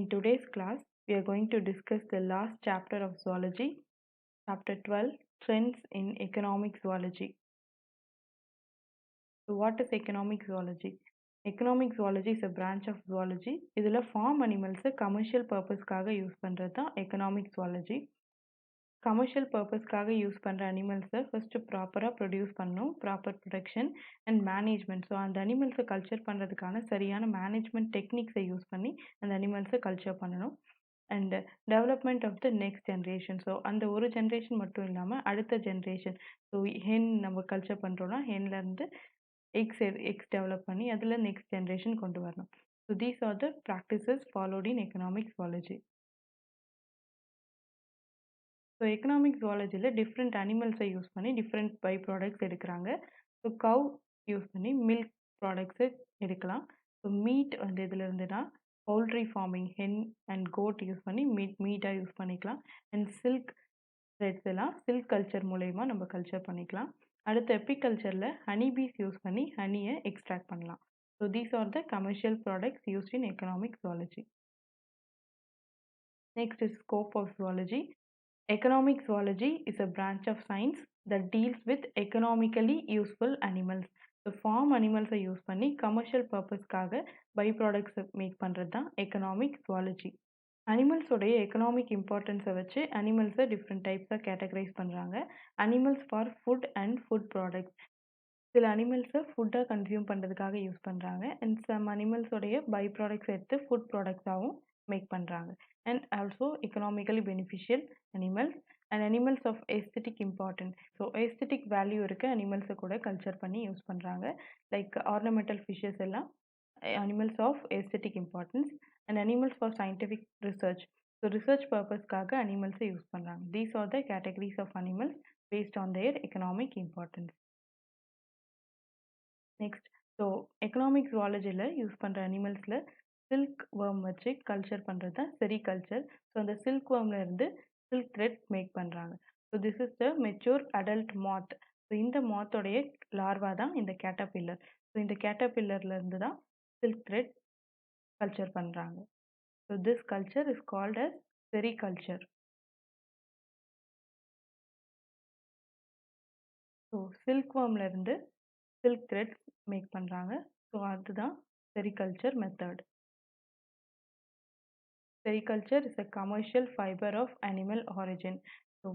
In today's class, we are going to discuss the last chapter of zoology, chapter 12, Trends in Economic Zoology. So, what is economic zoology? Economic zoology is a branch of zoology. இதில் farm animals commercial purpose-காக use பண்ணுறது தான் economic zoology. Commercial பர்பஸ்க்காக use பண்ணுற அனிமல்ஸை first ப்ராப்பராக produce பண்ணணும், proper production and management. So அந்த அனிமல்ஸை culture பண்ணுறதுக்கான சரியான மேனேஜ்மெண்ட் டெக்னிக்ஸை யூஸ் பண்ணி அந்த அனிமல்ஸை கல்ச்சர் பண்ணணும். And development of the next generation. So அந்த ஒரு ஜென்ரேஷன் மட்டும் இல்லாமல் அடுத்த ஜென்ரேஷன். ஸோ ஹென் நம்ம கல்ச்சர் பண்ணுறோன்னா ஹென்லேருந்து எக்ஸ் டெவலப் பண்ணி அதில் நெக்ஸ்ட் ஜென்ரேஷன் கொண்டு வரணும். So these are the practices followed in economic zoology. So economic ஜுவாலஜியில் டிஃப்ரெண்ட் அனிமல்ஸை யூஸ் பண்ணி டிஃப்ரெண்ட் பை ப்ராடக்ட்ஸ் எடுக்கிறாங்க. ஸோ கவ் யூஸ் பண்ணி மில்க் ப்ராடக்ட்ஸு எடுக்கலாம். ஸோ மீட் வந்து இதில் இருந்துன்னா poultry farming hen and goat use பண்ணி மீட்டாக யூஸ் பண்ணிக்கலாம். அண்ட் சில்க் த்ரெட்ஸ் எல்லாம் சில்க் கல்ச்சர் மூலயமா நம்ம கல்ச்சர் பண்ணிக்கலாம். அடுத்து எப்பிகல்ச்சரில் ஹனி பீஸ் யூஸ் பண்ணி ஹனியை எக்ஸ்ட்ராக்ட் பண்ணலாம். So these are the commercial products used in economic zoology. Next is scope of zoology. Economic zoology is a branch of science that deals with economically useful animals. So farm animals use பண்ணி commercial பர்பஸ்க்காக byproducts make பண்ணுறது தான் economic zoology. அனிமல்ஸோடைய economic இம்பார்ட்டன்ஸை வச்சு அனிமல்ஸை different டைப்ஸாக categorise பண்ணுறாங்க. Animals for food and food products. சில அனிமல்ஸை ஃபுட்டாக கன்சியூம் பண்ணுறதுக்காக யூஸ் பண்ணுறாங்க. அண்ட் சம் அனிமல்ஸோடைய பை ப்ராடக்ட்ஸ் எடுத்து ஃபுட் ப்ராடக்ட்ஸாகவும் மேக் பண்ணுறாங்க. And also economically beneficial animals and animals of aesthetic importance. So aesthetic value இருக்க அனிமல்ஸை கூட கல்ச்சர் பண்ணி யூஸ் பண்ணுறாங்க. லைக் ஆர்னமெண்டல் ஃபிஷ்ஷஸ் எல்லாம் animals of aesthetic importance and animals for scientific research. So research பர்பஸ்க்காக அனிமல்ஸை யூஸ் பண்ணுறாங்க. These are the categories of animals based on their economic importance. Next, so economic ஜுவாலஜியில் use பண்ணுற அனிமல்ஸில் silk worm வச்சு culture பண்ணுறது தான் செரிகல்ச்சர். ஸோ அந்த சில்க் வேர்மில் இருந்து சில்க் த்ரெட் மேக் பண்ணுறாங்க. So this is the mature adult moth. So இந்த மாத்தோடைய லார்வா தான் இந்த கேட்டர்பில்லர். ஸோ இந்த கேட்டர்பில்லர்லேருந்து தான் சில்க் த்ரெட் கல்ச்சர் பண்ணுறாங்க. So this culture is called as sericulture. So silk வேர்மில் இருந்து சில்க் த்ரெட்ஸ் மேக் பண்ணுறாங்க. ஸோ அதுதான் sericulture method. Sericulture is a commercial fibre of animal origin. So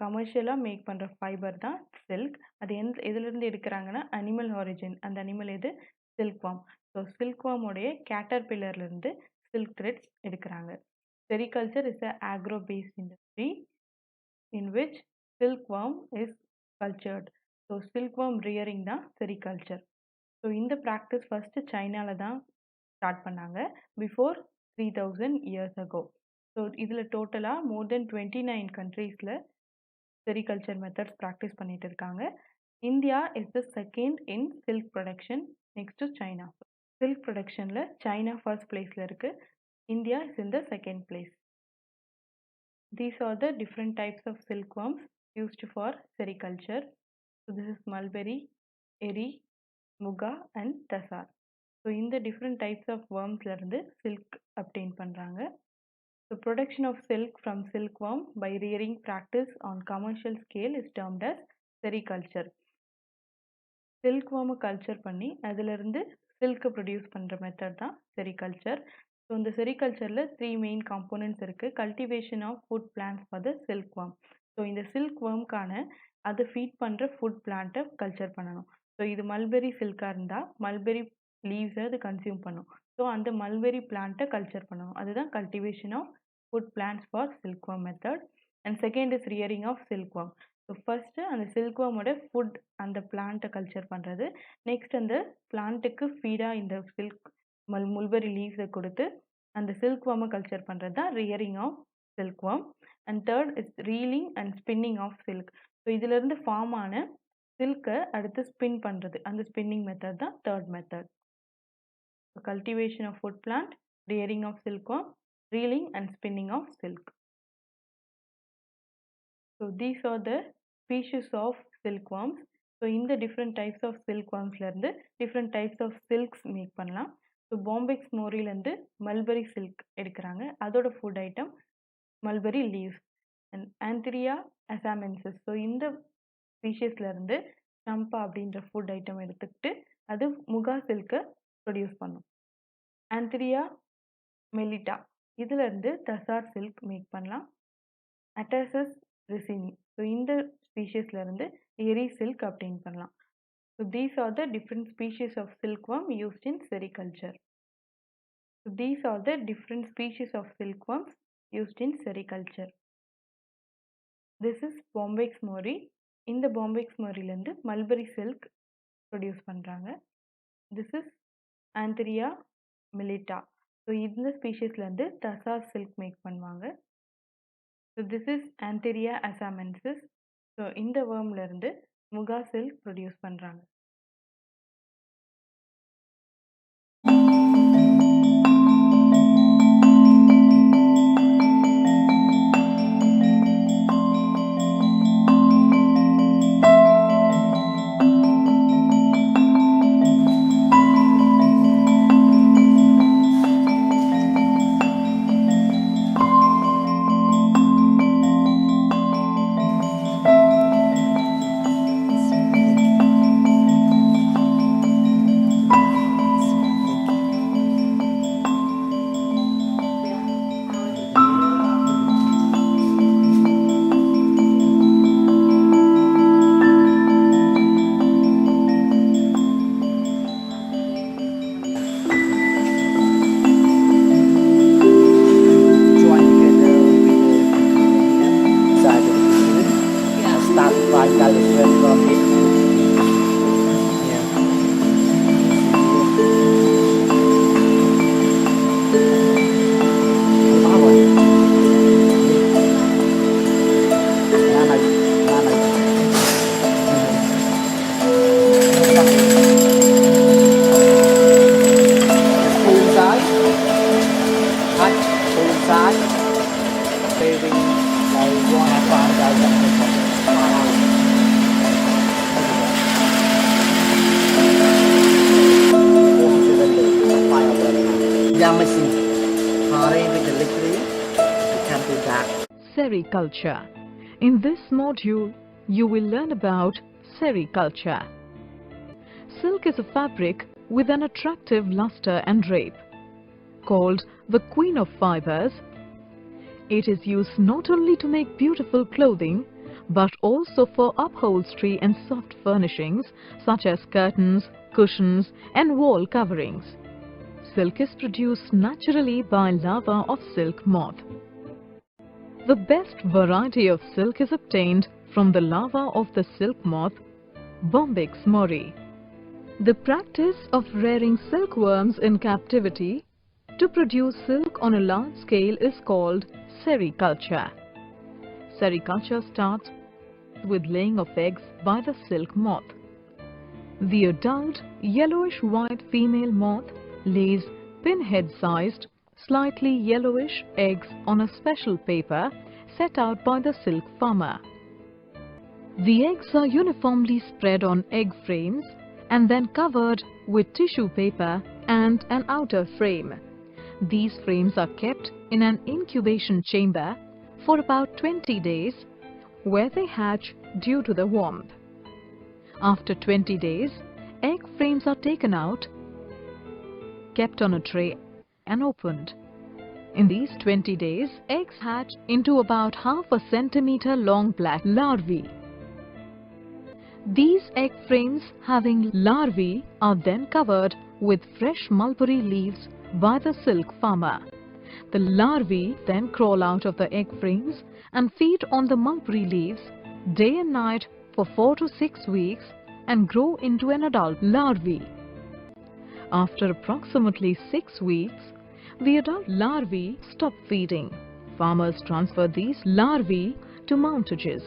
கமர்ஷியலாக மேக் பண்ணுற ஃபைபர் தான் சில்க். அது எதுலேருந்து எடுக்கிறாங்கன்னா அனிமல் ஆரிஜின். அந்த அனிமல் எது? Silk warm. ஸோ சில்க் வார்மோடைய கேட்டர்பில்லர்லேருந்து சில்க் த்ரெட்ஸ் எடுக்கிறாங்க. Sericulture is a agro based industry in which silk worm is cultured. So silk warm rearing தான் செரிகல்ச்சர். ஸோ இந்த ப்ராக்டிஸ் ஃபஸ்ட்டு சைனாவில் தான் ஸ்டார்ட் பண்ணாங்க பிஃபோர் 3000 years ago. ஸோ இதில் டோட்டலாக மோர் தென் 29 கண்ட்ரீஸில் செரிகல்ச்சர் மெத்தட்ஸ் ப்ராக்டிஸ் பண்ணிட்டு இருக்காங்க. India is the second in silk production next to China. Silk ப்ரொடக்ஷனில் சைனா ஃபர்ஸ்ட் பிளேஸில் இருக்குது. India is in the second place. These are the different types of silk worms used for sericulture. So this is mulberry, eri, muga and tasar. So இந்த different types of வேர்ம்ஸ்லேருந்து silk obtain பண்ணுறாங்க. So production of silk from silk worm by rearing practice on commercial scale is termed as sericulture. Silk வார்மை culture பண்ணி அதிலிருந்து சில்கை produce பண்ணுற method தான் sericulture. So இந்த செரிகல்ச்சரில் 3 மெயின் காம்போனன்ட்ஸ் இருக்குது. Cultivation of food plants for the silk warm. So இந்த சில்க் வார்ம்க்கான அதை ஃபீட் பண்ணுற ஃபுட் பிளான்ட்டை கல்ச்சர் பண்ணணும். ஸோ இது மல்பெரி சில்காக இருந்தால் மல்பெரி லீவ்ஸை அது கன்சியூம் பண்ணும். ஸோ அந்த மல்பெரி பிளான்ட்டை கல்ச்சர் பண்ணணும். அதுதான் cultivation of food plants for silkworm method. And second is rearing of silk warm. So first அந்த சில்க் வார்மோட ஃபுட் அந்த பிளான்ட்டை கல்ச்சர் பண்ணுறது. நெக்ஸ்ட் அந்த பிளான்ட்டுக்கு ஃபீடாக இந்த சில்க் முல்பெரி லீவ்ஸை கொடுத்து அந்த சில்க் வார்மை கல்ச்சர் பண்ணுறது தான் rearing of silkworm. And third is reeling and spinning of silk. So இதிலிருந்து ஃபார்ம் ஆன சில்கை அடுத்து ஸ்பின் பண்ணுறது, அந்த ஸ்பின்னிங் மெத்தட் தான் third method. Cultivation of food plant, rearing of silkworm, reeling and spinning of silk. So these are the species of silkworms. So in the different types of silkworms ல இருந்து different types of silks make பண்ணலாம். So Bombyx மோரிலேருந்து mulberry silk எடுக்கிறாங்க. அதோட food item mulberry leaves and Antheraea assamensis. So இந்த ஸ்பீஷீஸ்லேருந்து சம்பா அப்படின்ற food item எடுத்துக்கிட்டு அது முகா சில்கை ப்ரொடியூஸ் பண்ணும். ஆந்த்ரியா மெலிட்டா இதுலேருந்து தசார் சில்க் மேக் பண்ணலாம். அட்டாசஸ் ரிசினி ஸோ இந்த ஸ்பீஷீஸ்லேருந்து எரி சில்க் அப்படின்னு பண்ணலாம். So these are the different species of silkworm used in sericulture. So these are the different species of silkworms used in sericulture. This is Bombyx mori. இந்த Bombyx moriலேருந்து mulberry silk produce பண்ணுறாங்க. This is Antheria millita. So இந்த ஸ்பீஷீஸ்லேருந்து தசார் silk make பண்ணுவாங்க. So this is Antheria asamensis. So இந்த வேர்ம்லேருந்து முகா silk produce பண்ணுறாங்க. Sericulture. In this module, you will learn about sericulture. Silk is a fabric with an attractive luster and drape. Called the queen of fibers, it is used not only to make beautiful clothing, but also for upholstery and soft furnishings such as curtains, cushions and wall coverings. Silk is produced naturally by larva of silk moth. The best variety of silk is obtained from the larva of the silk moth, Bombyx mori. The practice of rearing silkworms in captivity to produce silk on a large scale is called sericulture. Sericulture starts with laying of eggs by the silk moth. The adult yellowish-white female moth lays pinhead-sized, slightly yellowish eggs on a special paper set out by the silk farmer. The eggs are uniformly spread on egg frames and then covered with tissue paper and an outer frame. These frames are kept in an incubation chamber for about 20 days where they hatch due to the warmth. After 20 days, egg frames are taken out, kept on a tray and opened. In these 20 days, eggs hatch into about half a centimeter long black larvae. These egg frames having larvae are then covered with fresh mulberry leaves by the silk farmer. The larvae then crawl out of the egg frames and feed on the mulberry leaves day and night for 4 to 6 weeks and grow into an adult larvae. After approximately 6 weeks, the adult larvae stop feeding. Farmers transfer these larvae to mountages.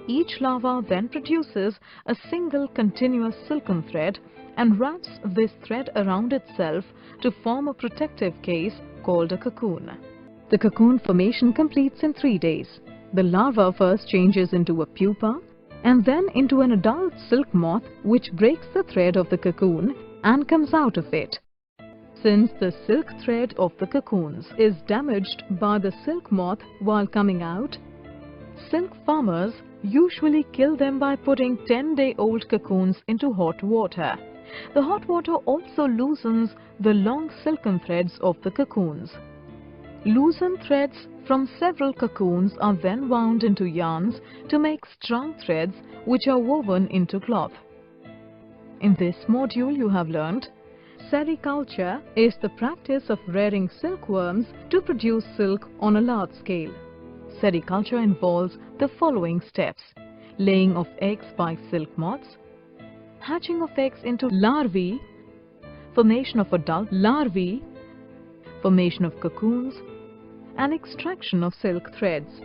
Each larva then produces a single continuous silken thread and wraps this thread around itself to form a protective case called a cocoon. The cocoon formation completes in 3 days. The larva first changes into a pupa and then into an adult silk moth which breaks the thread of the cocoon and comes out of it. since the silk thread of the cocoons is damaged by the silk moth while coming out. Silk farmers usually kill them by putting 10-day-old cocoons into hot water. The hot water also loosens the long silken threads of the cocoons. Loosened threads from several cocoons are then wound into yarns to make strong threads which are woven into cloth. In this module you have learnt sericulture is the practice of rearing silkworms to produce silk on a large scale. Sericulture involves the following steps: laying of eggs by silk moths, hatching of eggs into larvae, formation of adult larvae, formation of cocoons, and extraction of silk threads.